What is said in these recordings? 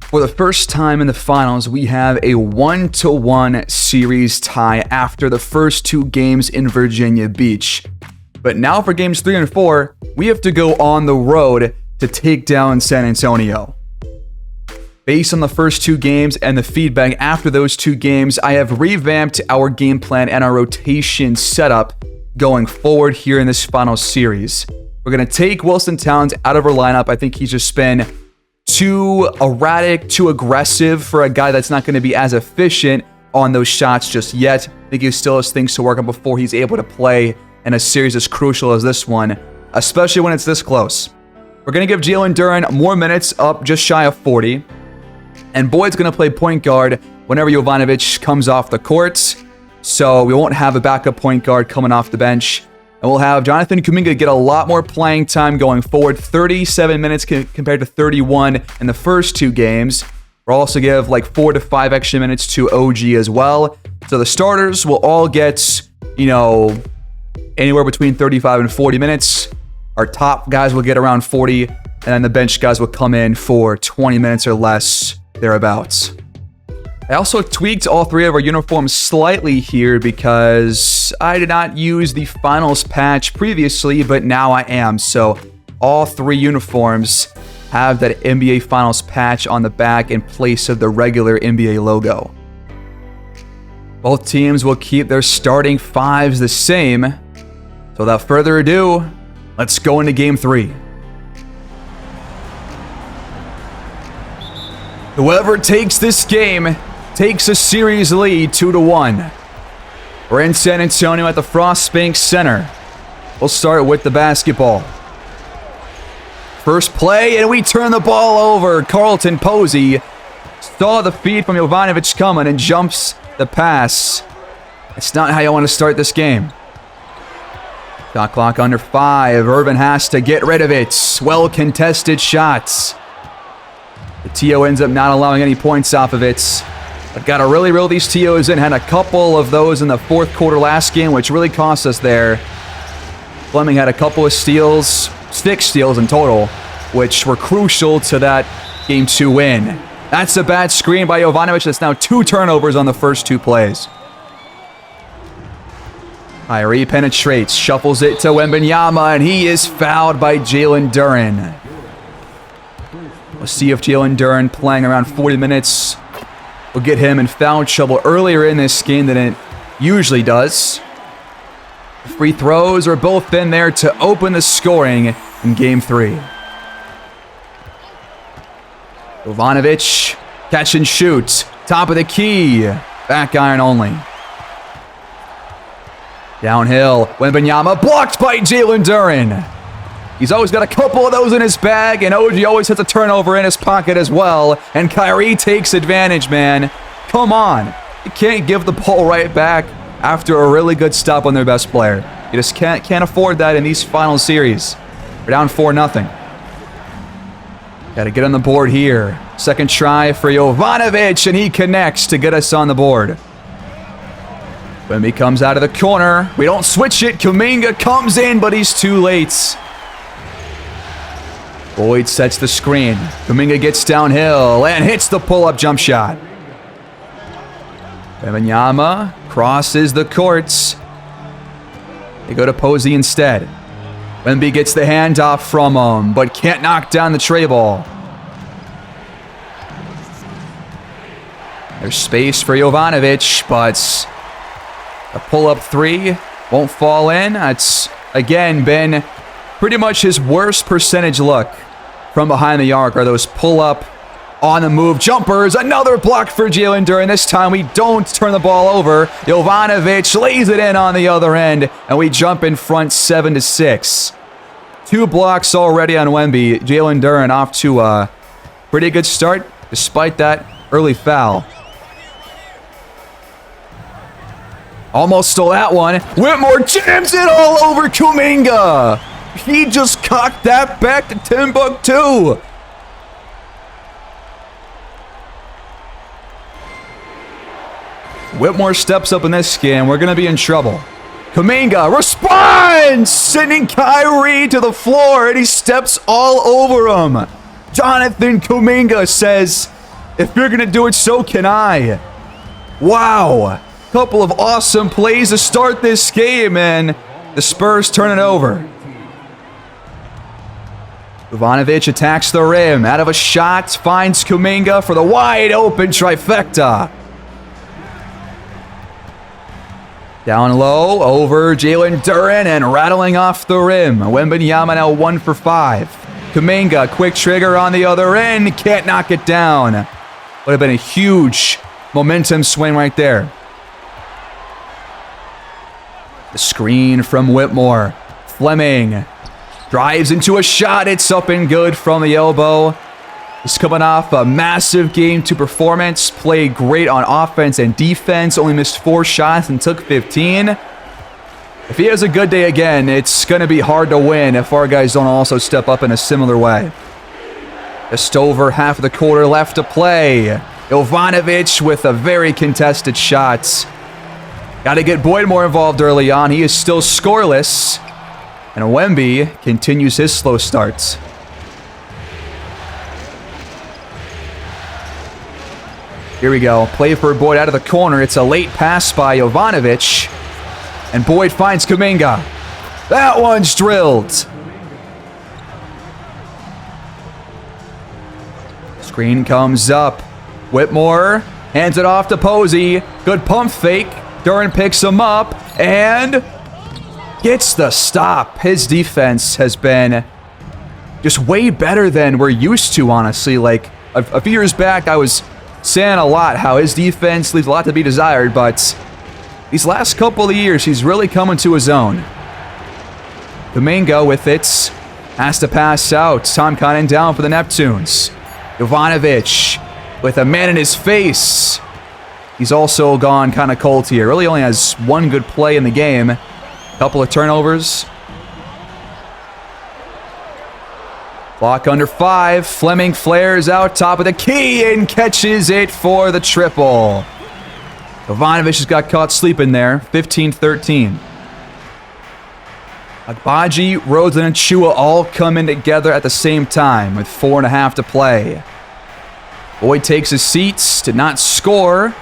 For the first time in the finals, we have a 1-1 series tie after the first two games in Virginia Beach. But now for games 3 and 4, we have to go on the road to take down San Antonio. Based on the first two games and the feedback after those two games, I have revamped our game plan and our rotation setup going forward here in this final series. We're going to take Wilson Towns out of our lineup. I think he's just been too erratic, too aggressive for a guy that's not going to be as efficient on those shots just yet. I think he still has things to work on before he's able to play in a series as crucial as this one, especially when it's this close. We're going to give Jalen Duren more minutes, up just shy of 40. And Boyd's going to play point guard whenever Jovanovic comes off the court. So we won't have a backup point guard coming off the bench. And we'll have Jonathan Kuminga get a lot more playing time going forward. 37 minutes compared to 31 in the first two games. We'll also give like 4 to 5 extra minutes to OG as well. So the starters will all get, anywhere between 35 and 40 minutes. Our top guys will get around 40. And then the bench guys will come in for 20 minutes or less, thereabouts. I also tweaked all three of our uniforms slightly here because I did not use the finals patch previously, but now I am. So all three uniforms have that NBA finals patch on the back in place of the regular NBA logo. Both teams will keep their starting fives the same. So without further ado, let's go into game 3. Whoever takes this game takes a series lead 2-1. We're in San Antonio at the Frost Bank Center. We'll start with the basketball. First play, and we turn the ball over. Carlton Posey saw the feed from Jovanovic coming and jumps the pass. It's not how you want to start this game. Shot clock under 5. Irvin has to get rid of it. Well-contested shots. The TO ends up not allowing any points off of it. But got to really reel these TOs in. Had a couple of those in the fourth quarter last game, which really cost us there. Fleming had a couple of steals, 6 steals in total, which were crucial to that game 2 win. That's a bad screen by Jovanovic. That's now 2 turnovers on the first 2 plays. Kyrie penetrates, shuffles it to Wembanyama, and he is fouled by Jalen Duren. We'll see if Jalen Duren, playing around 40 minutes, will get him in foul trouble earlier in this game than it usually does. The free throws are both in there to open the scoring in game 3. Jovanovic, catch and shoot, top of the key, back iron only. Downhill, Wembanyama blocked by Jalen Duren. He's always got a couple of those in his bag, and OG always has a turnover in his pocket as well. And Kyrie takes advantage, man. Come on. You can't give the ball right back after a really good stop on their best player. You just can't afford that in these final series. We're down 4-0. Got to get on the board here. Second try for Jovanovic, and he connects to get us on the board. When he comes out of the corner, we don't switch it. Kuminga comes in, but he's too late. Boyd sets the screen. Kuminga gets downhill and hits the pull-up jump shot. Wembanyama crosses the courts. They go to Posey instead. Wemby gets the handoff from him, but can't knock down the tray ball. There's space for Jovanovic, but a pull-up 3 won't fall in. That's, again, been pretty much his worst percentage look from behind the arc are those pull-up, on-the-move jumpers. Another block for Jalen Duren. This time we don't turn the ball over. Jovanovic lays it in on the other end, and we jump in front 7-6. 2 blocks already on Wemby. Jalen Duren off to a pretty good start, despite that early foul. Almost stole that one. Whitmore jams it all over Kuminga. He just cocked that back to Timbuktu. Whitmore steps up in this game. We're going to be in trouble. Kuminga responds, sending Kyrie to the floor, and he steps all over him. Jonathan Kuminga says, If you're going to do it, so can I. Wow. Couple of awesome plays to start this game, and the Spurs turn it over. Ivanovic attacks the rim. Out of a shot, finds Kuminga for the wide open trifecta. Down low, over Jalen Duren, and rattling off the rim. Wembanyama now 1 for 5. Kuminga, quick trigger on the other end. Can't knock it down. Would have been a huge momentum swing right there. The screen from Whitmore. Fleming drives into a shot. It's up and good from the elbow. He's coming off a massive game 2 performance. Played great on offense and defense. Only missed 4 shots and took 15. If he has a good day again, it's going to be hard to win if our guys don't also step up in a similar way. Just over half of the quarter left to play. Jovanovic with a very contested shot. Got to get Boyd more involved early on. He is still scoreless. And Wemby continues his slow starts. Here we go. Play for Boyd out of the corner. It's a late pass by Jovanovic. And Boyd finds Kuminga. That one's drilled. Screen comes up. Whitmore hands it off to Posey. Good pump fake. Duren picks him up and gets the stop. His defense has been just way better than we're used to, honestly. Like, a few years back, I was saying a lot how his defense leaves a lot to be desired, but these last couple of years, he's really coming to his own. Kuminga with it. Has to pass out. Time counting down for the Neptunes. Jovanovic with a man in his face. He's also gone kind of cold here. Really only has 1 good play in the game. Couple of turnovers. Clock under 5. Fleming flares out top of the key and catches it for the triple. Jovanovic has got caught sleeping there. 15-13. Agbaji, Rhodes, and Achua all come in together at the same time with 4.5 to play. Boyd takes his seats, did not score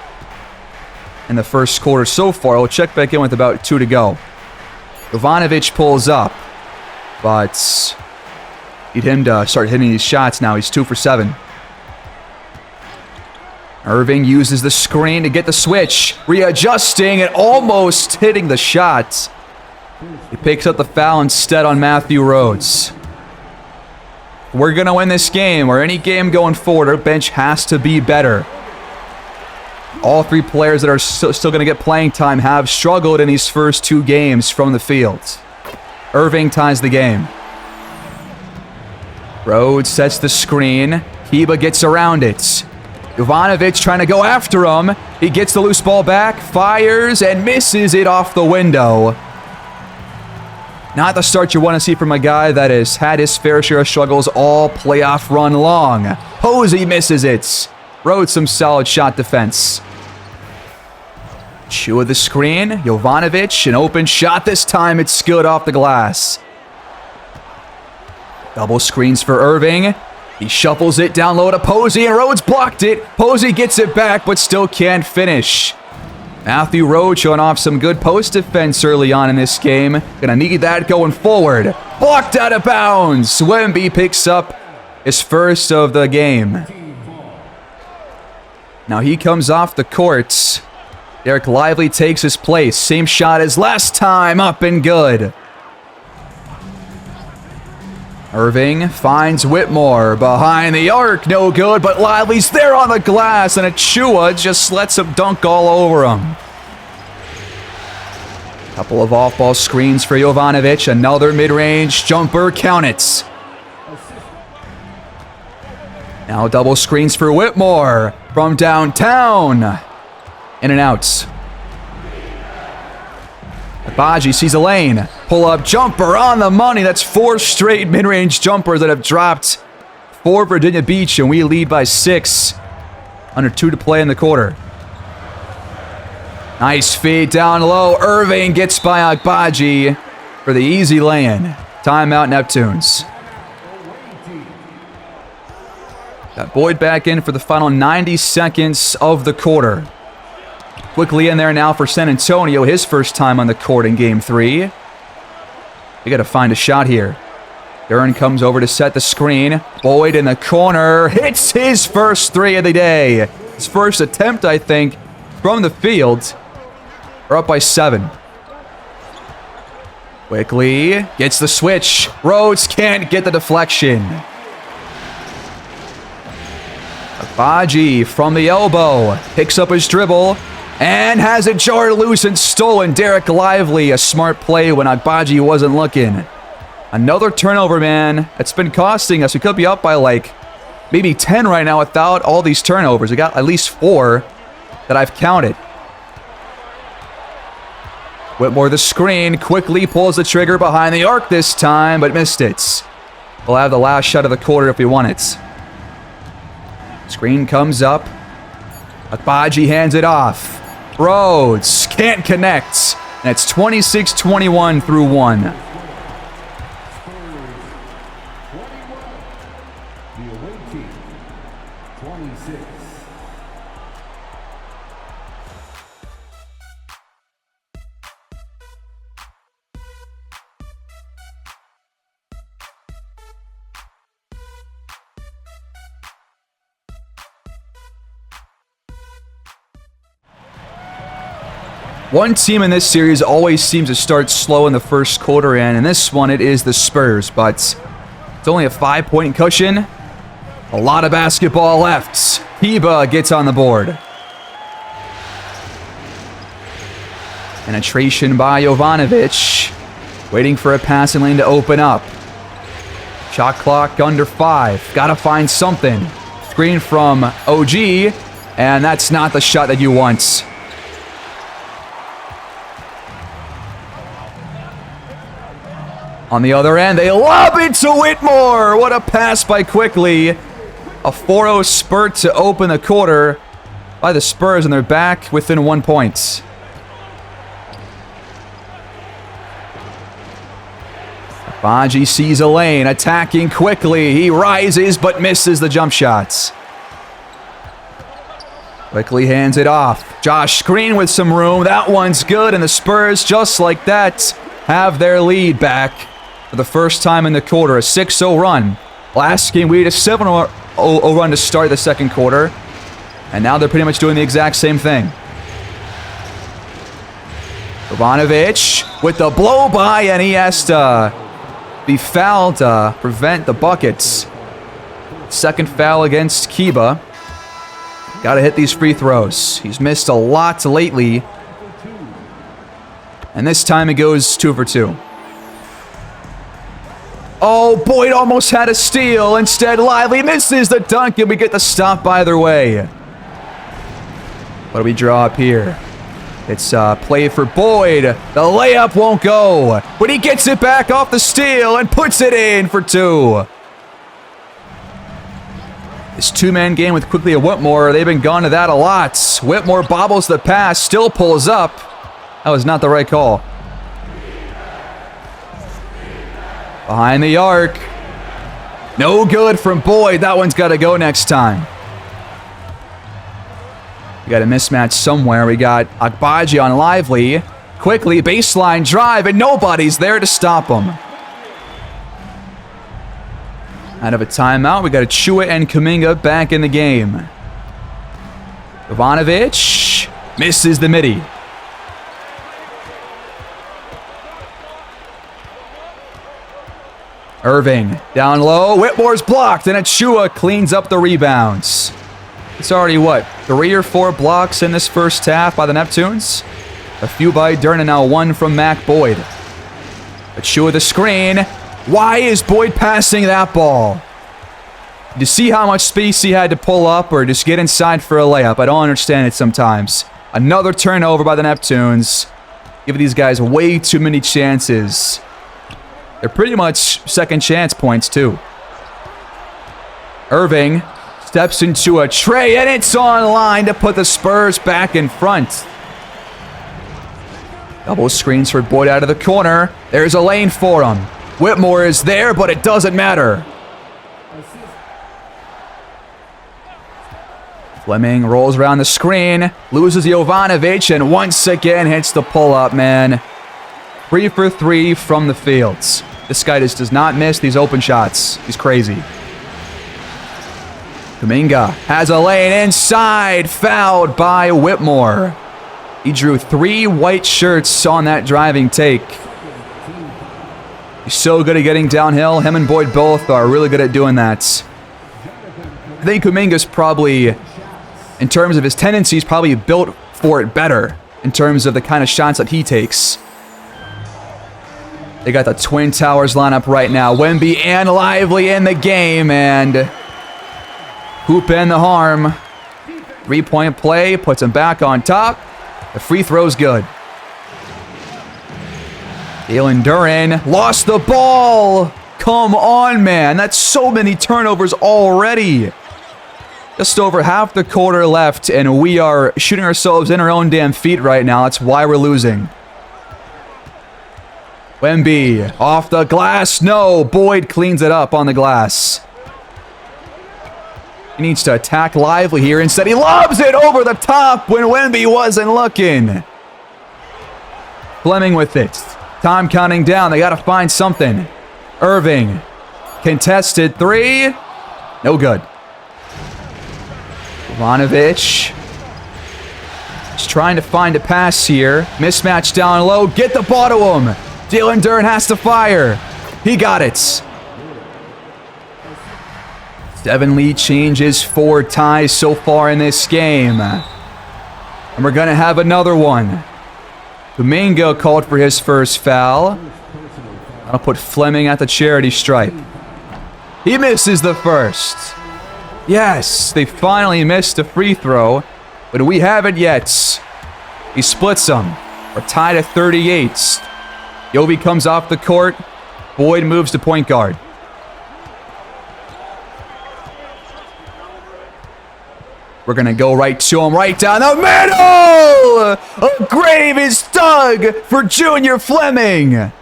in the first quarter so far. We'll check back in with about 2 to go. Jovanovic pulls up, but need him to start hitting these shots now. He's 2 for 7. Irving uses the screen to get the switch, readjusting and almost hitting the shot. He picks up the foul instead on Matthew Rhodes. We're going to win this game, or any game going forward. Our bench has to be better. All 3 players that are still going to get playing time have struggled in these first 2 games from the field. Irving ties the game. Rhodes sets the screen. Heba gets around it. Jovanovic trying to go after him. He gets the loose ball back, fires, and misses it off the window. Not the start you want to see from a guy that has had his fair share of struggles all playoff run long. Posey misses it. Rhodes some solid shot defense. Chew of the screen. Jovanovic, an open shot this time. It's good off the glass. Double screens for Irving. He shuffles it down low to Posey, and Rhodes blocked it. Posey gets it back, but still can't finish. Matthew Rhodes showing off some good post defense early on in this game. Gonna need that going forward. Blocked out of bounds. Wemby picks up his first of the game. Now he comes off the court. Derek Lively takes his place. Same shot as last time, up and good. Irving finds Whitmore behind the arc, no good, but Lively's there on the glass, and Achua just lets him dunk all over him. Couple of off-ball screens for Jovanovic, another mid-range jumper, count it. Now double screens for Whitmore from downtown. In and out. Agbaji sees a lane. Pull-up jumper on the money. That's 4 straight mid-range jumpers that have dropped for Virginia Beach, and we lead by 6. Under 2 to play in the quarter. Nice feed down low. Irving gets by Agbaji for the easy lane. Timeout Neptunes. Got Boyd back in for the final 90 seconds of the quarter. Quickly in there now for San Antonio, his first time on the court in Game 3. You got to find a shot here. Duren comes over to set the screen. Boyd in the corner, hits his first three of the day. His first attempt, I think, from the field. We're up by 7. Quickly, gets the switch. Rhodes can't get the deflection. Agbaji from the elbow, picks up his dribble, and has it jarred loose and stolen. Derek Lively, a smart play when Agbaji wasn't looking. Another turnover, man. It's been costing us. We could be up by like maybe 10 right now without all these turnovers. We got at least 4 that I've counted. Whitmore the screen, quickly pulls the trigger behind the arc this time, but missed it. We'll have the last shot of the quarter if we want it. Screen comes up. Agbaji hands it off. Rhodes can't connect. And it's 26-21 through 1. One team in this series always seems to start slow in the first quarter, and in this one it is the Spurs, but it's only a 5-point cushion. A lot of basketball left. Heba gets on the board. Penetration by Jovanovic. Waiting for a passing lane to open up. Shot clock under 5. Gotta find something. Screen from OG, and that's not the shot that you want. On the other end, they lob it to Whitmore. What a pass by Quickly. A 4-0 spurt to open the quarter by the Spurs, and they're back within 1 point. Agbaji sees a lane, attacking quickly. He rises but misses the jump shots. Quickly hands it off. Josh Green with some room. That one's good, and the Spurs, just like that, have their lead back. For the first time in the quarter, a 6-0 run. Last game, we had a 7-0 run to start the second quarter. And now they're pretty much doing the exact same thing. Jovanovic with the blow by, and he has to be fouled to prevent the buckets. Second foul against Kiba. Got to hit these free throws. He's missed a lot lately. And this time it goes 2 for 2. Oh, Boyd almost had a steal. Instead, Lively misses the dunk, and we get the stop either way. What do we draw up here? It's play for Boyd. The layup won't go, but he gets it back off the steal and puts it in for 2. This two-man game with Quickly and Whitmore, they've been gone to that a lot. Whitmore bobbles the pass, still pulls up. That was not the right call. Behind the arc. No good from Boyd. That one's got to go next time. We got a mismatch somewhere. We got Agbaji on Lively. Quickly, baseline drive, and nobody's there to stop him. Out of a timeout, we got Achua and Kuminga back in the game. Jovanovic misses the midi. Irving down low. Whitmore's blocked, and Achua cleans up the rebounds. It's already, what, 3 or 4 blocks in this first half by the Neptunes? A few by Durden, and now 1 from Mac Boyd. Achua the screen. Why is Boyd passing that ball? Did you see how much space he had to pull up or just get inside for a layup? I don't understand it sometimes. Another turnover by the Neptunes. Give these guys way too many chances. They're pretty much second chance points, too. Irving steps into a tray, and it's on line to put the Spurs back in front. Double screens for Boyd out of the corner. There's a lane for him. Whitmore is there, but it doesn't matter. Fleming rolls around the screen, loses Jovanovic, and once again hits the pull-up, man. 3 for 3 from the fields. This guy just does not miss these open shots. He's crazy. Kuminga has a lane inside, fouled by Whitmore. He drew 3 white shirts on that driving take. He's so good at getting downhill. Him and Boyd both are really good at doing that. I think Kuminga's probably, in terms of his tendencies, probably built for it better in terms of the kind of shots that he takes. They got the Twin Towers lineup right now. Wemby and Lively in the game, and hoop in the harm. 3-point play, puts him back on top. The free throw's good. Jalen Duren lost the ball. Come on, man. That's so many turnovers already. Just over half the quarter left, and we are shooting ourselves in our own damn feet right now. That's why we're losing. Wemby off the glass. No, Boyd cleans it up on the glass. He needs to attack Lively here. Instead, he lobs it over the top when Wemby wasn't looking. Fleming with it. Time counting down. They got to find something. Irving. Contested 3. No good. Ivanovic. Just trying to find a pass here. Mismatch down low. Get the ball to him. Jalen Duren has to fire. He got it. 7 lead changes, 4 ties so far in this game. And we're going to have another one. Kuminga called for his first foul. I'll put Fleming at the charity stripe. He misses the first. Yes, they finally missed a free throw, but we haven't yet. He splits them. We're tied at 38. Yobi comes off the court. Boyd moves to point guard. We're going to go right to him, right down the middle! A grave is dug for Junior Fleming.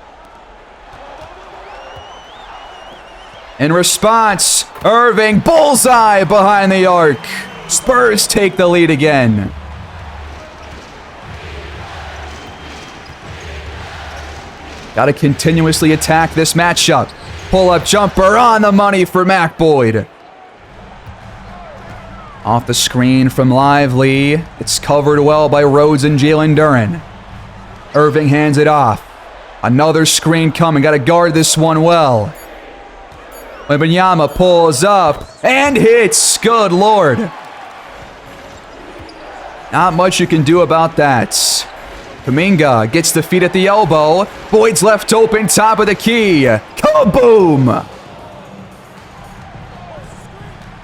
In response, Irving, bullseye behind the arc. Spurs take the lead again. Got to continuously attack this matchup. Pull-up jumper on the money for Mac Boyd. Off the screen from Lively. It's covered well by Rhodes and Jalen Duren. Irving hands it off. Another screen coming. Got to guard this one well. Wembanyama pulls up and hits. Good Lord. Not much you can do about that. Kuminga gets the feet at the elbow. Boyd's left open, top of the key. Kaboom!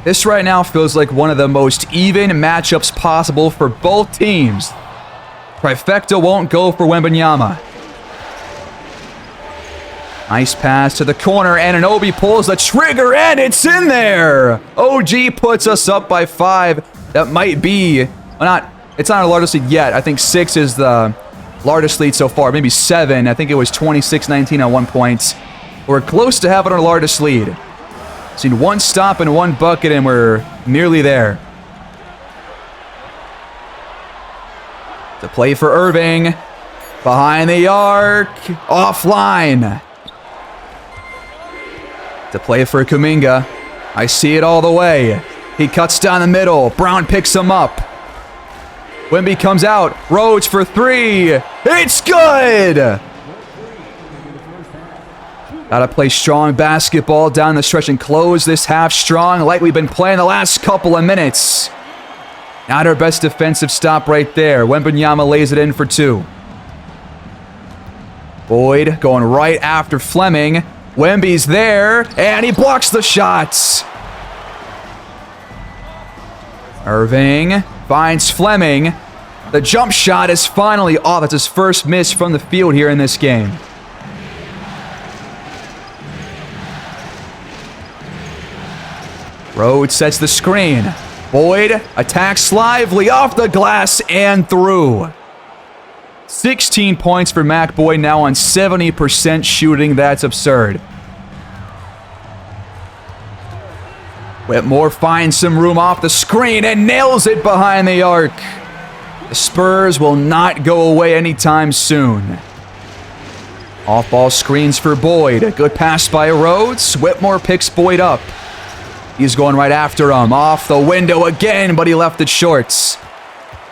This right now feels like one of the most even matchups possible for both teams. Trifecta won't go for Wembanyama. Nice pass to the corner, and Anunoby pulls the trigger, and it's in there! OG puts us up by 5. That might be, well, it's not our largest lead yet. I think 6 is the largest lead so far, maybe 7. I think it was 26-19 at one point. We're close to having our largest lead. Seen 1 stop and 1 bucket, and we're nearly there. The play for Irving. Behind the arc. Offline. The play for Kuminga. I see it all the way. He cuts down the middle. Brown picks him up. Wemby comes out. Rhodes for 3. It's good! Gotta play strong basketball down the stretch and close this half strong like we've been playing the last couple of minutes. Not our best defensive stop right there. Wembanyama lays it in for 2. Boyd going right after Fleming. Wemby's there, and he blocks the shots. Irving finds Fleming. The jump shot is finally off. That's his first miss from the field here in this game. Rhodes sets the screen. Boyd attacks Lively off the glass and through. 16 points for Mac Boyd, now on 70% shooting. That's absurd. Whitmore finds some room off the screen and nails it behind the arc. The Spurs will not go away anytime soon. Off-ball screens for Boyd. A good pass by Rhodes. Whitmore picks Boyd up. He's going right after him. Off the window again, but he left it short.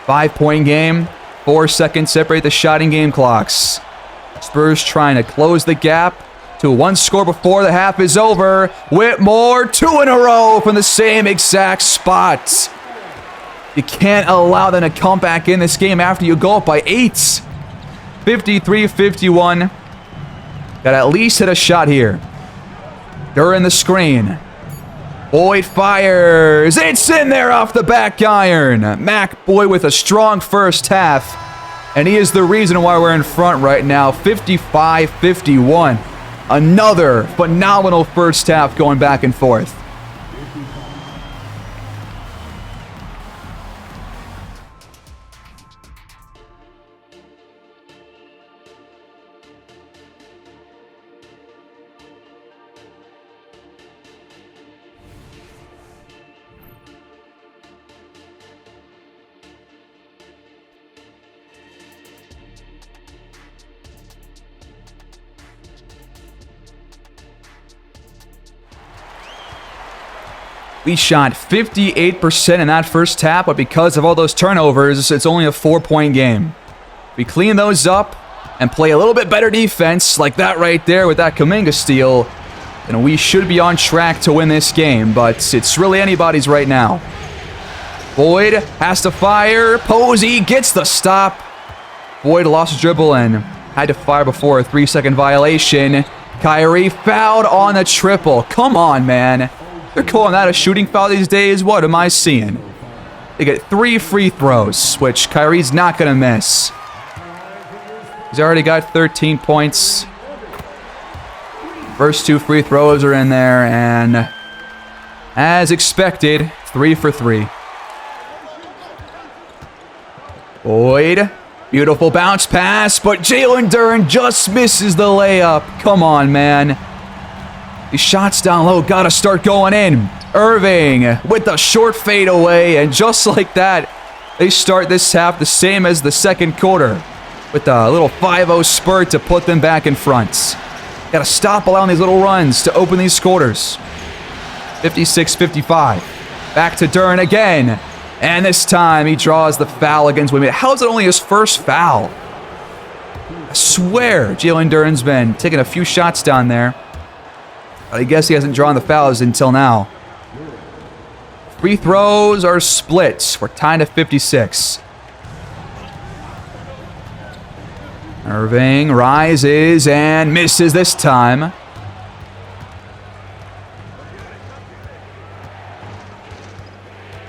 5-point game. 4 seconds separate the shot and game clocks. Spurs trying to close the gap to one score before the half is over. Whitmore, 2 in a row from the same exact spot. You can't allow them to come back in this game after you go up by 8. 53-51. Got to at least hit a shot here. During the screen. Boyd fires. It's in there off the back iron. Mac Boyd with a strong first half. And he is the reason why we're in front right now. 55-51. Another phenomenal first half going back and forth. We shot 58% in that first half, but because of all those turnovers, it's only a 4-point game. We clean those up and play a little bit better defense, like that right there with that Kuminga steal, and we should be on track to win this game, but it's really anybody's right now. Boyd has to fire. Posey gets the stop. Boyd lost his dribble and had to fire before a 3-second violation. Kyrie fouled on the triple. Come on, man. They're calling that a shooting foul these days. What am I seeing? They get 3 free throws, which Kyrie's not going to miss. He's already got 13 points. First 2 free throws are in there, and as expected, 3 for 3. Boyd, beautiful bounce pass, but Jalen Duren just misses the layup. Come on, man. These shots down low gotta start going in. Irving with the short fade away, and just like that, they start this half the same as the second quarter with a little 5-0 spurt to put them back in front. Gotta stop allowing these little runs to open these quarters. 56-55. Back to Duren again, and this time he draws the foul against Wimby. How is it only his first foul? I swear Jalen Duren's been taking a few shots down there. I guess he hasn't drawn the fouls until now. Free throws are split. We're tied at 56. Irving rises and misses this time.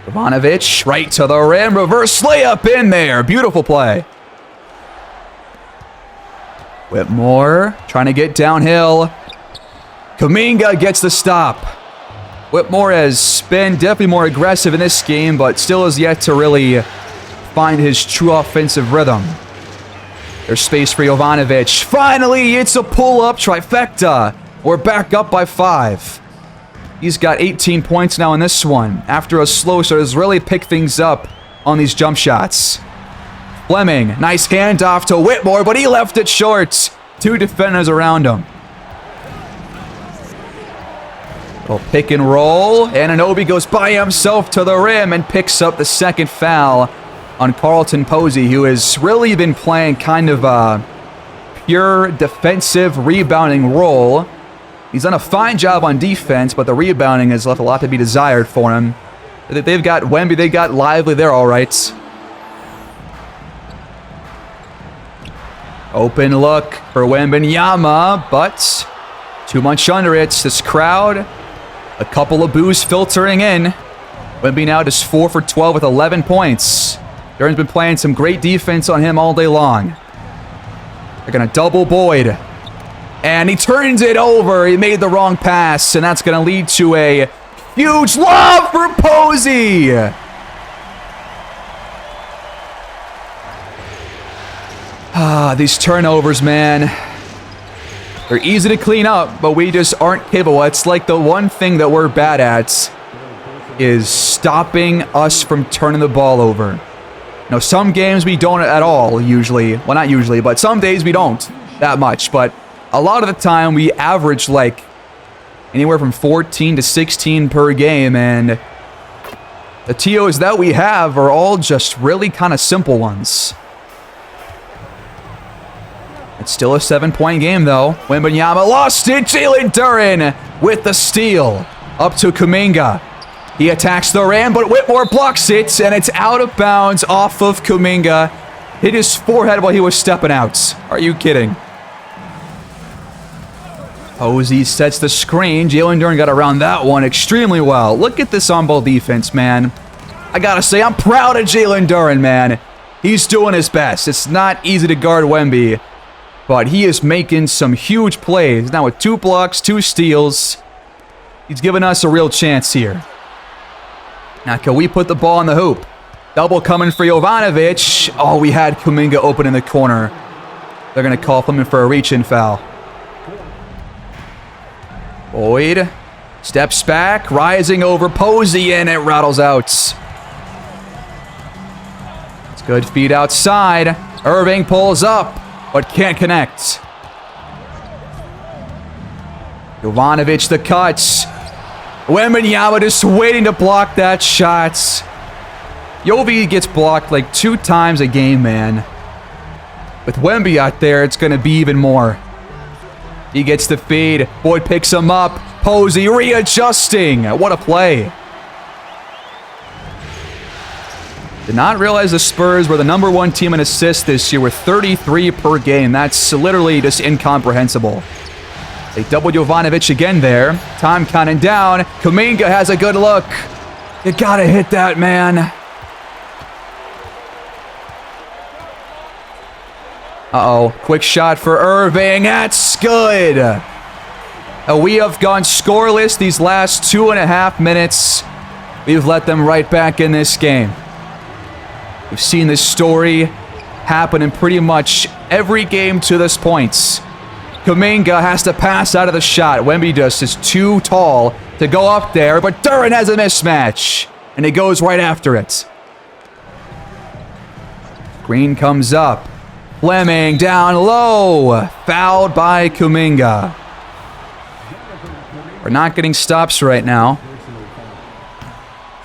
Ivanovic right to the rim. Reverse layup in there. Beautiful play. Whitmore trying to get downhill. Kuminga gets the stop. Whitmore has been definitely more aggressive in this game, but still has yet to really find his true offensive rhythm. There's space for Jovanovic. Finally, it's a pull-up trifecta. We're back up by 5. He's got 18 points now in this one. After a slow start, has really picked things up on these jump shots. Fleming, nice handoff to Whitmore, but he left it short. 2 defenders around him. Little pick and roll, and Anunoby goes by himself to the rim and picks up the second foul on Carlton Posey, who has really been playing kind of a pure defensive rebounding role. He's done a fine job on defense, but the rebounding has left a lot to be desired for him. They've got Wemby, they got Lively, they're all right. Open look for Wembanyama, but too much under it. This crowd, a couple of boos filtering in. Wemby now just 4 for 12 with 11 points. Duren's been playing some great defense on him all day long. They're going to double Boyd. And he turns it over. He made the wrong pass, and that's going to lead to a huge lob for Posey. These turnovers, man. They're easy to clean up, but we just aren't capable. It's like the one thing that we're bad at is stopping us from turning the ball over. Now, some games we don't at all, usually. Well, not usually, but some days we don't that much. But a lot of the time, we average, like, anywhere from 14 to 16 per game. And the TOs that we have are all just really kind of simple ones. It's still a 7-point game, though. Wembanyama lost it. Jalen Duren with the steal. Up to Kuminga. He attacks the rim, but Whitmore blocks it, and it's out of bounds off of Kuminga. Hit his forehead while he was stepping out. Are you kidding? Posey sets the screen. Jalen Duren got around that one extremely well. Look at this on-ball defense, man. I gotta say, I'm proud of Jalen Duren, man. He's doing his best. It's not easy to guard Wemby, but he is making some huge plays. Now with 2 blocks, 2 steals, he's giving us a real chance here. Now, can we put the ball in the hoop? Double coming for Jovanovic. Oh, we had Kuminga open in the corner. They're going to call him in for a reach-in foul. Boyd steps back, rising over Posey, and it rattles out. It's good feed outside. Irving pulls up, but can't connect. Jovanovic the cuts. Wembanyama just waiting to block that shot. Jovi gets blocked like 2 times a game, man. With Wemby out there, it's going to be even more. He gets the feed. Boyd picks him up. Posey readjusting. What a play. Did not realize the Spurs were the #1 team in assists this year with 33 per game. That's literally just incomprehensible. They double Jovanovic again there. Time counting down. Kuminga has a good look. You gotta hit that, man. Uh-oh. Quick shot for Irving. That's good. We have gone scoreless these last 2.5 minutes. We've let them right back in this game. We've seen this story happen in pretty much every game to this point. Kuminga has to pass out of the shot. Wemby just is too tall to go up there, but Duren has a mismatch, and he goes right after it. Green comes up. Fleming down low. Fouled by Kuminga. We're not getting stops right now.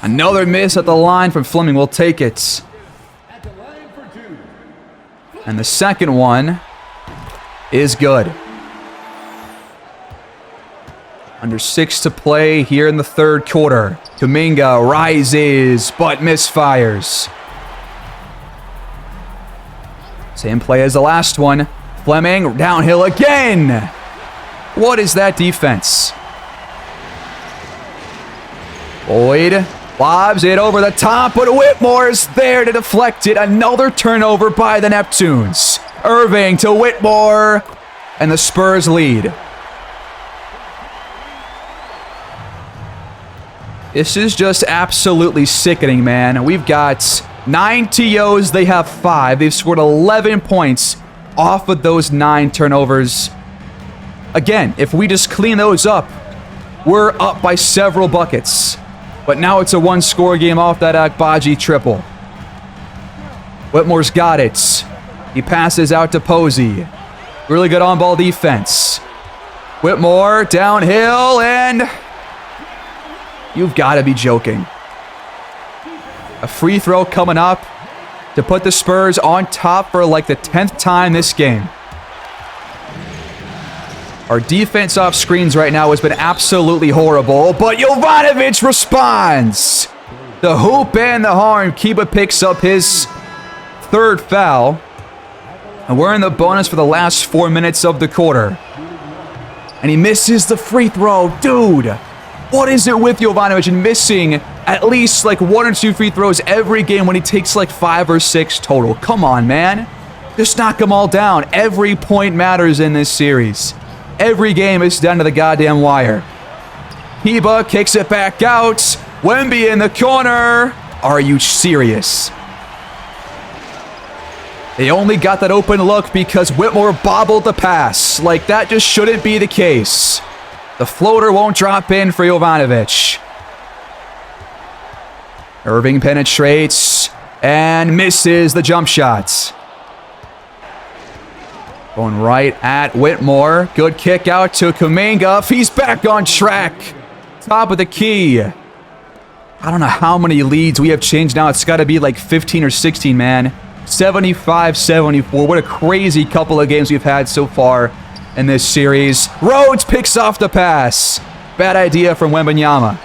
Another miss at the line from Fleming. We'll take it. And the second one is good. Under 6 to play here in the 3rd quarter. Kuminga rises, but misfires. Same play as the last one. Fleming downhill again. What is that defense? Boyd lobs it over the top, but Whitmore's there to deflect it. Another turnover by the Neptunes. Irving to Whitmore, and the Spurs lead. This is just absolutely sickening, man. We've got 9 TOs, they have 5. They've scored 11 points off of those 9 turnovers. Again, if we just clean those up, we're up by several buckets. But now it's a 1-score game off that Agbaji triple. Whitmore's got it. He passes out to Posey. Really good on-ball defense. Whitmore downhill, and you've got to be joking. A free throw coming up to put the Spurs on top for like the 10th time this game. Our defense off screens right now has been absolutely horrible, but Jovanovic responds. The hoop and the horn. Kiba picks up his 3rd foul. And we're in the bonus for the last 4 minutes of the quarter. And he misses the free throw. Dude, what is it with Jovanovic and missing at least like 1 or 2 free throws every game when he takes like 5 or 6 total? Come on, man. Just knock them all down. Every point matters in this series. Every game is down to the goddamn wire. Kiba kicks it back out. Wemby in the corner. Are you serious? They only got that open look because Whitmore bobbled the pass. Like, that just shouldn't be the case. The floater won't drop in for Jovanovic. Irving penetrates and misses the jump shots. Going right at Whitmore. Good kick out to Kuminga. He's back on track. Top of the key. I don't know how many leads we have changed now. It's got to be like 15 or 16, man. 75-74. What a crazy couple of games we've had so far in this series. Rhodes picks off the pass. Bad idea from Wembanyama.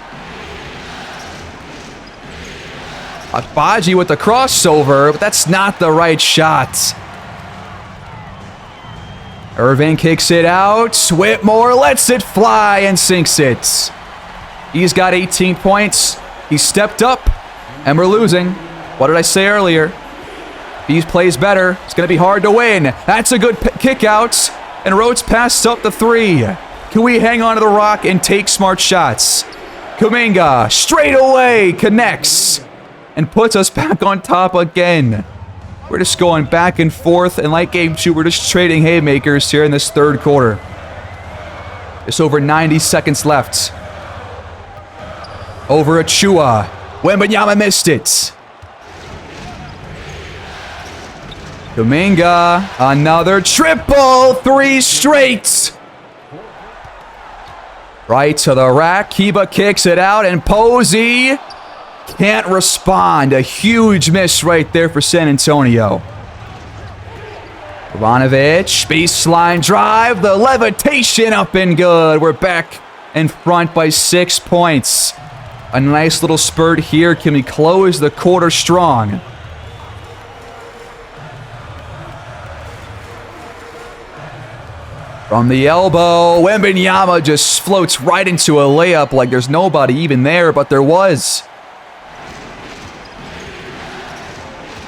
Agbaji with the crossover, but that's not the right shot. Irving kicks it out. Whitmore lets it fly and sinks it. He's got 18 points. He stepped up, and we're losing. What did I say earlier? If he plays better, it's going to be hard to win. That's a good kick out, and Rhodes passed up the three. Can we hang on to the rock and take smart shots? Kuminga straight away connects and puts us back on top again. We're just going back and forth, and like game 2, we're just trading haymakers here in this third quarter. Just over 90 seconds left. Over Achua. Wembanyama missed it. Kuminga, another triple, 3 straight. Right to the rack. Kiba kicks it out, and Posey can't respond. A huge miss right there for San Antonio. Ivanovic, baseline drive, the levitation up and good. We're back in front by 6 points. A nice little spurt here. Can we close the quarter strong? From the elbow, Wembanyama just floats right into a layup like there's nobody even there, but there was.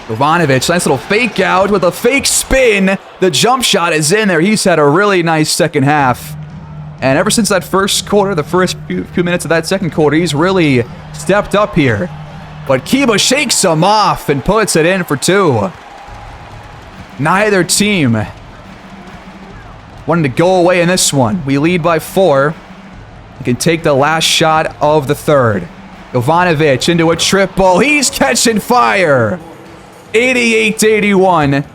Ivanovic, nice little fake out with a fake spin. The jump shot is in there. He's had a really nice second half. And ever since that first quarter, the first few minutes of that second quarter, he's really stepped up here. But Kiba shakes him off and puts it in for 2. Neither team wanted to go away in this one. We lead by 4. We can take the last shot of the third. Ivanovic into a triple. He's catching fire. 88-81.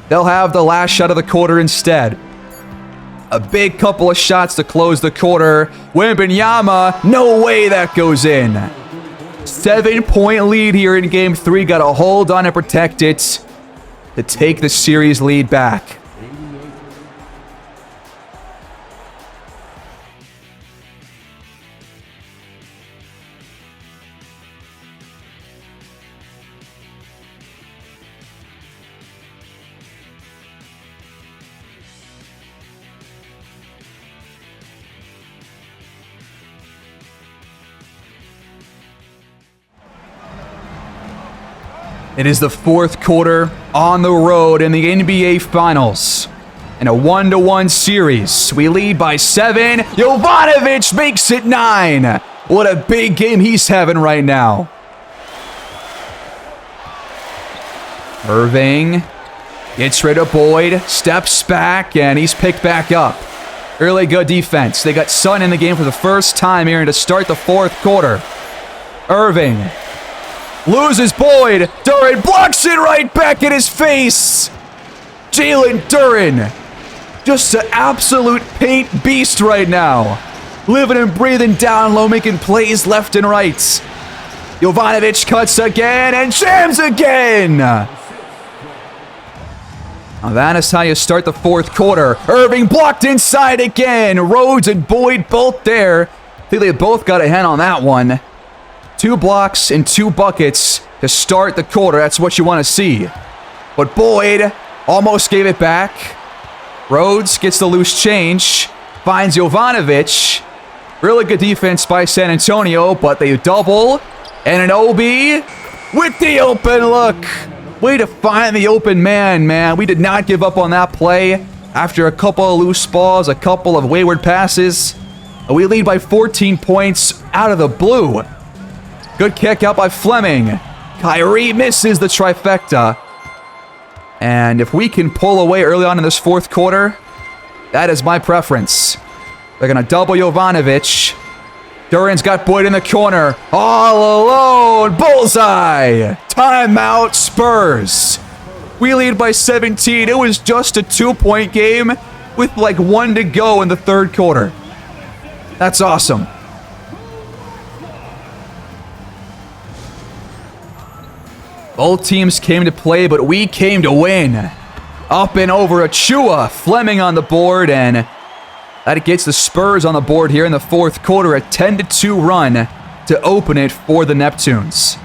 They'll have the last shot of the quarter instead. A big couple of shots to close the quarter. Wembanyama, no way that goes in. 7-point lead here in game 3. Got to hold on and protect it to take the series lead back. It is the fourth quarter on the road in the NBA Finals. In a 1-1 series, we lead by 7. Jovanovic makes it 9. What a big game he's having right now. Irving gets rid of Boyd, steps back, and he's picked back up. Really good defense. They got Sun in the game for the first time here to start the fourth quarter. Irving loses Boyd. Duren blocks it right back in his face. Jalen Duren, just an absolute paint beast right now. Living and breathing down low, making plays left and right. Jovanovic cuts again and jams again. Now that is how you start the fourth quarter. Irving blocked inside again. Rhodes and Boyd both there. I think they both got a hand on that one. 2 blocks and 2 buckets to start the quarter. That's what you want to see. But Boyd almost gave it back. Rhodes gets the loose change. Finds Jovanovic. Really good defense by San Antonio, but they double. And an OB with the open look. Way to find the open man. We did not give up on that play. After a couple of loose balls, a couple of wayward passes, we lead by 14 points out of the blue. Good kick out by Fleming. Kyrie misses the trifecta. And if we can pull away early on in this fourth quarter, that is my preference. They're going to double Jovanovic. Duran's got Boyd in the corner. All alone. Bullseye. Timeout Spurs. We lead by 17. It was just a 2-point game with like 1 to go in the third quarter. That's awesome. Both teams came to play, but we came to win. Up and over Achua. Fleming on the board, and that gets the Spurs on the board here in the fourth quarter. A 10-2 run to open it for the Neptunes.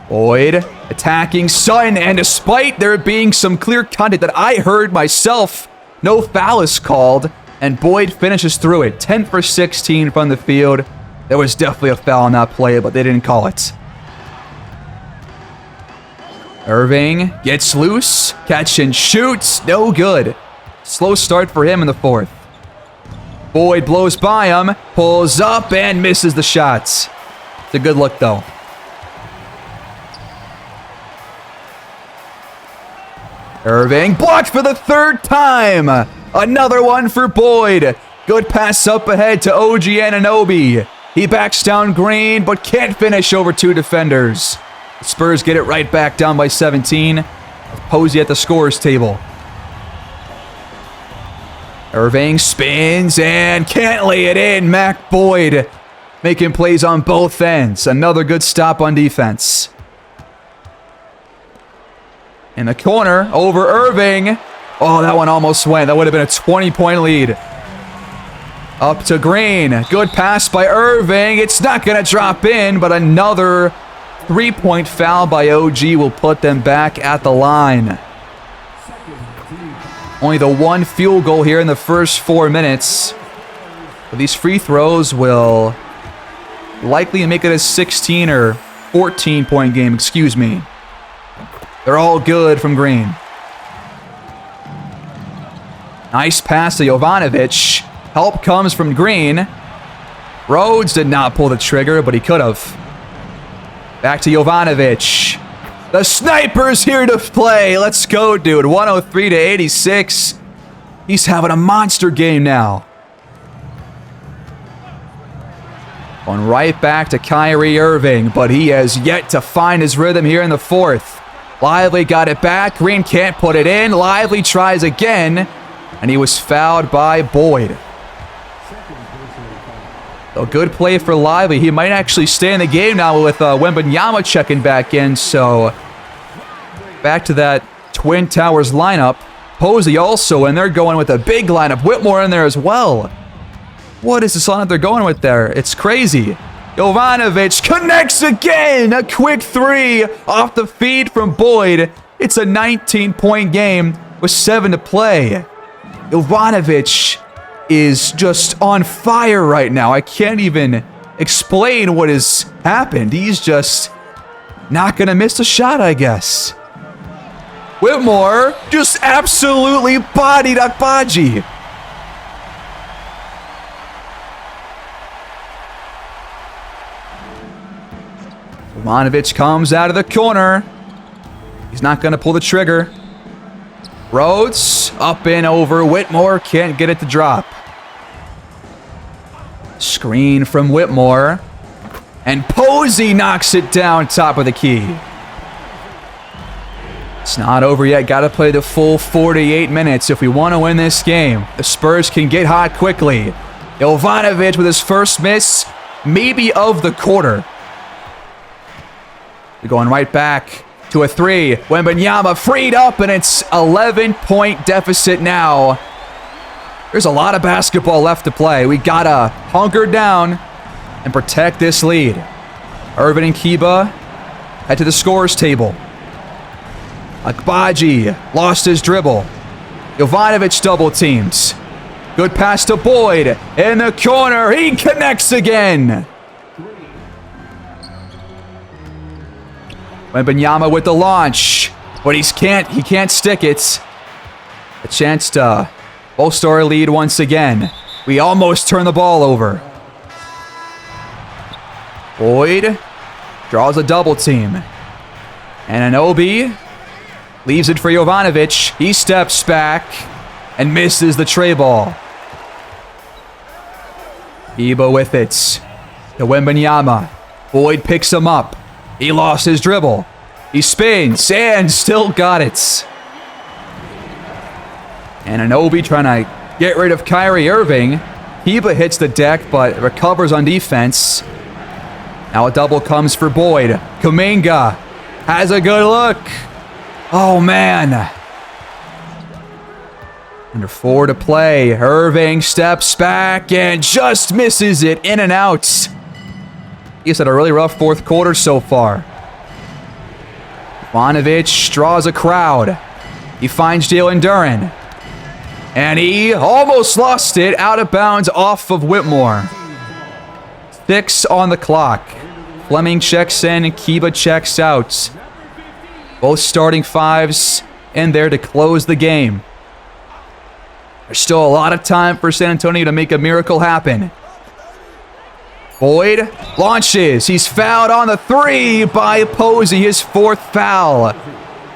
Boyd attacking Sutton, and despite there being some clear contact that I heard myself, no foul is called, and Boyd finishes through it. 10 for 16 from the field. There was definitely a foul on that play, but they didn't call it. Irving gets loose, catch and shoots, no good. Slow start for him in the fourth. Boyd blows by him, pulls up and misses the shots. It's a good look though. Irving blocked for the third time. Another one for Boyd. Good pass up ahead to OG Anunoby. He backs down Green, but can't finish over 2 defenders. The Spurs get it right back down by 17. Posey at the scorer's table. Irving spins and can't lay it in. Mac Boyd making plays on both ends. Another good stop on defense. In the corner, over Irving. Oh, that one almost went. That would have been a 20-point lead. Up to Green. Good pass by Irving. It's not going to drop in, but another 3-point foul by OG will put them back at the line. Only the one field goal here in the first 4 minutes. But these free throws will likely make it a 16 or 14-point game, excuse me. They're all good from Green. Nice pass to Jovanovic. Help comes from Green. Rhodes did not pull the trigger, but he could have. Back to Jovanovic. The sniper's here to play. Let's go, dude. 103-86. He's having a monster game now. Going right back to Kyrie Irving, but he has yet to find his rhythm here in the fourth. Lively got it back. Green can't put it in. Lively tries again, and he was fouled by Boyd. A good play for Lively. He might actually stay in the game now with Wembanyama checking back in. So back to that Twin Towers lineup. Posey also, and they're going with a big lineup. Whitmore in there as well. What is this lineup they're going with there? It's crazy. Jovanovic connects again. A quick three off the feed from Boyd. It's a 19-point game with 7 to play. Jovanovic is just on fire right now. I can't even explain what has happened. He's just not going to miss a shot, I guess. Whitmore just absolutely bodied Akbaji. Jovanovic comes out of the corner. He's not going to pull the trigger. Rhodes up and over. Whitmore can't get it to drop. Screen from Whitmore. And Posey knocks it down top of the key. It's not over yet. Got to play the full 48 minutes if we want to win this game. The Spurs can get hot quickly. Jovanovic with his first miss, maybe of the quarter. We're going right back to a three. Wembanyama freed up, and it's 11-point deficit now. There's a lot of basketball left to play. We gotta hunker down and protect this lead. Irvin and Kiba head to the scorer's table. Akbaji lost his dribble. Jovanovic double teams. Good pass to Boyd in the corner. He connects again. Wembanyama with the launch, but he can't stick it. A chance to bolster our lead once again. We almost turn the ball over. Boyd draws a double team. And Anunoby leaves it for Jovanovic. He steps back and misses the tray ball. Iba with it. To Wembanyama. Boyd picks him up. He lost his dribble. He spins and still got it. And Anunoby trying to get rid of Kyrie Irving. Iba hits the deck but recovers on defense. Now a double comes for Boyd. Kuminga has a good look. Oh, man. Under 4 to play. Irving steps back and just misses it in and out. He's had a really rough fourth quarter so far. Ivanovic draws a crowd. He finds Jalen Duren. And he almost lost it out of bounds off of Whitmore. 6 on the clock. Fleming checks in and Kiba checks out. Both starting fives in there to close the game. There's still a lot of time for San Antonio to make a miracle happen. Boyd launches. He's fouled on the 3 by Posey, his 4th foul.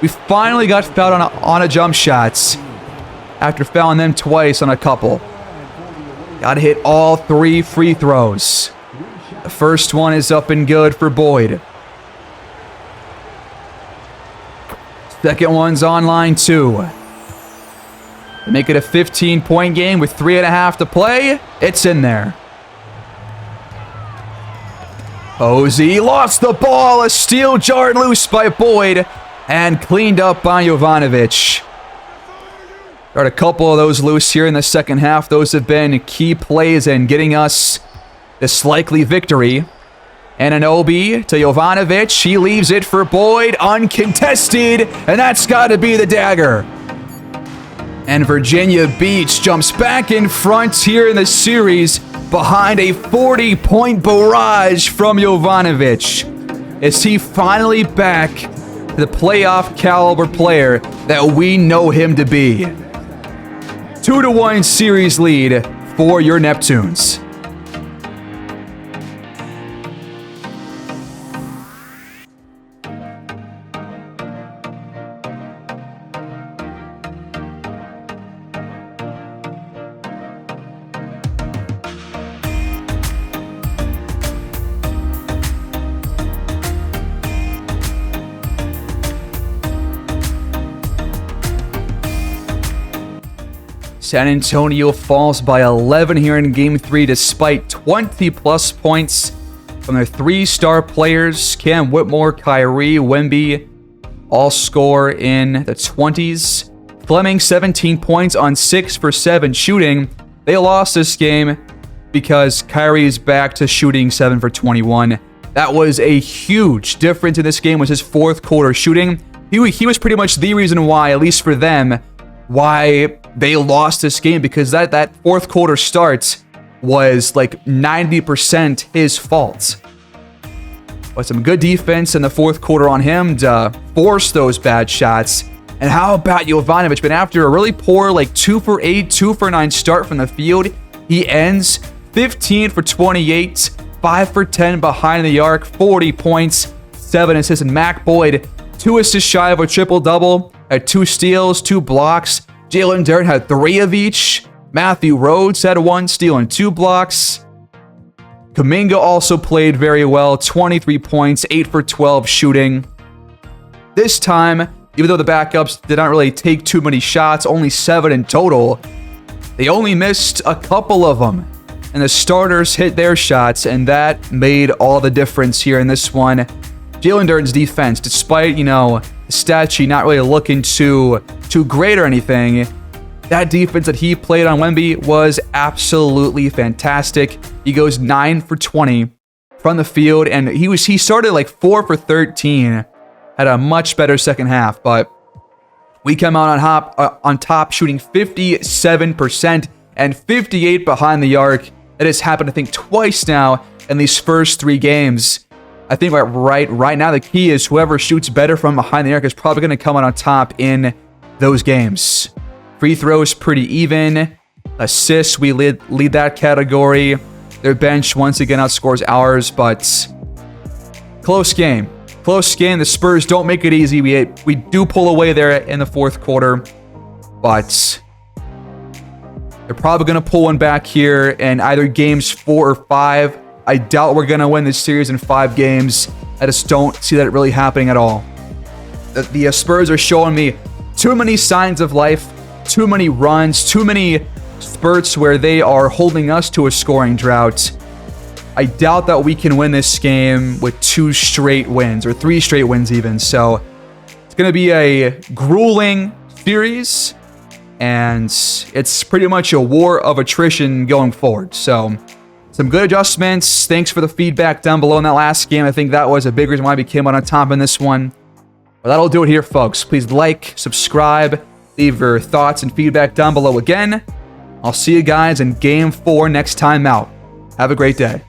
We finally got fouled on a jump shot after fouling them twice on a couple. Got to hit all 3 free throws. The first one is up and good for Boyd. Second one's on line 2. To make it a 15-point game with 3.5 to play. It's in there. Posey lost the ball. A steal jarred loose by Boyd and cleaned up by Jovanovic. Got a couple of those loose here in the second half. Those have been key plays in getting us this likely victory. And Anunoby to Jovanovic. He leaves it for Boyd uncontested. And that's got to be the dagger. And Virginia Beach jumps back in front here in the series behind a 40-point barrage from Jovanovic. Is he finally back to the playoff caliber player that we know him to be? 2-1 series lead for your Neptunes. San Antonio falls by 11 here in Game 3 despite 20-plus points from their 3-star players. Cam Whitmore, Kyrie, Wemby all score in the 20s. Fleming, 17 points on 6 for 7 shooting. They lost this game because Kyrie is back to shooting 7 for 21. That was a huge difference in this game, was his fourth quarter shooting. He was pretty much the reason why, at least for them, why they lost this game, because that fourth quarter start was like 90% his fault. But some good defense in the fourth quarter on him to force those bad shots. And how about Jovanovic? But after a really poor, like 2 for 8, 2 for 9 start from the field, he ends 15 for 28, 5 for 10 behind the arc, 40 points, 7 assists. And Mac Boyd, 2 assists shy of a triple-double, had 2 steals, 2 blocks. Jalen Duren had 3 of each. Matthew Rhodes had 1 steal and 2 blocks. Kuminga also played very well, 23 points, 8 for 12 shooting. This time, even though the backups did not really take too many shots, only 7 in total, they only missed a couple of them. And the starters hit their shots, and that made all the difference here in this one. Jalen Duren's defense, despite, the stat sheet not really looking too great or anything, that defense that he played on Wemby was absolutely fantastic. He goes 9 for 20 from the field, and he started like 4 for 13. Had a much better second half, but we come out on top shooting 57% and 58 behind the arc. That has happened, I think, twice now in these first 3 games. I think right now the key is whoever shoots better from behind the arc is probably going to come out on top in those games. Free throws pretty even. Assists, we lead that category. Their bench once again outscores ours, but close game. Close game. The Spurs don't make it easy. We do pull away there in the fourth quarter, but They're probably going to pull one back here in either games 4 or 5. I doubt we're going to win this series in 5 games. I just don't see that really happening at all. The Spurs are showing me too many signs of life, too many runs, too many spurts where they are holding us to a scoring drought. I doubt that we can win this game with 2 straight wins, or 3 straight wins even. So it's going to be a grueling series, and it's pretty much a war of attrition going forward. So some good adjustments. Thanks for the feedback down below in that last game. I think that was a big reason why we came out on top in this one. But that'll do it here, folks. Please like, subscribe, leave your thoughts and feedback down below again. I'll see you guys in Game 4 next time out. Have a great day.